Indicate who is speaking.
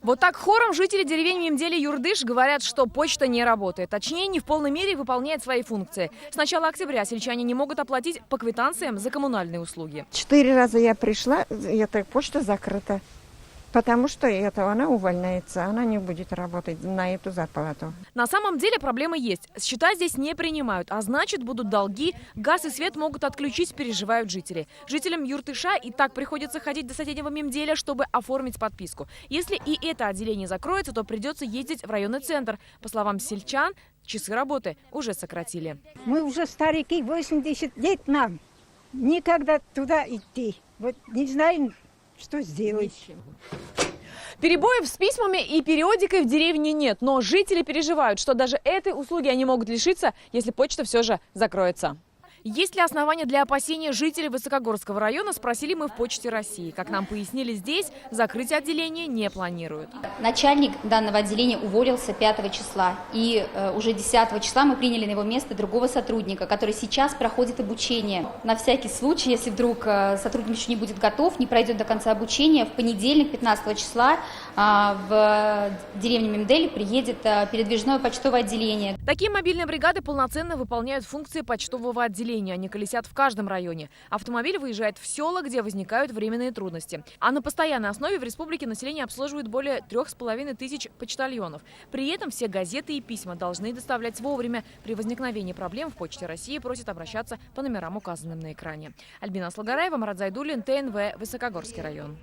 Speaker 1: Вот так хором жители деревень Мемдели-Юрдыш говорят, что почта не работает. Точнее, не в полной мере выполняет свои функции. С начала октября сельчане не могут оплатить по квитанциям за коммунальные услуги.
Speaker 2: 4 раза я пришла, эта почта закрыта. Потому что она увольняется, она не будет работать на эту зарплату.
Speaker 1: На самом деле проблемы есть. Счета здесь не принимают, а значит будут долги, газ и свет могут отключить, переживают жители. Жителям Юртыша и так приходится ходить до соседнего Мемделя, чтобы оформить подписку. Если и это отделение закроется, то придется ездить в районный центр. По словам сельчан, часы работы уже сократили.
Speaker 3: Мы уже старики, 80 лет нам. Никогда туда идти. Вот не знаем, что сделать.
Speaker 1: Перебоев с письмами и периодикой в деревне нет, но жители переживают, что даже этой услуги они могут лишиться, если почта все же закроется. Есть ли основания для опасения жителей Высокогорского района, спросили мы в Почте России. Как нам пояснили здесь, закрытие отделения не планируют.
Speaker 4: Начальник данного отделения уволился 5 числа. И уже 10 числа мы приняли на его место другого сотрудника, который сейчас проходит обучение. На всякий случай, если вдруг сотрудник еще не будет готов, не пройдет до конца обучения, в понедельник, 15 числа, в деревню Мемдели приедет передвижное почтовое отделение.
Speaker 1: Такие мобильные бригады полноценно выполняют функции почтового отделения. Они колесят в каждом районе. Автомобиль выезжает в села, где возникают временные трудности. А на постоянной основе в республике население обслуживает более 3500 почтальонов. При этом все газеты и письма должны доставлять вовремя. При возникновении проблем в Почте России просят обращаться по номерам, указанным на экране. Альбина Слагараева, Марат Зайдуллин, ТНВ, Высокогорский район.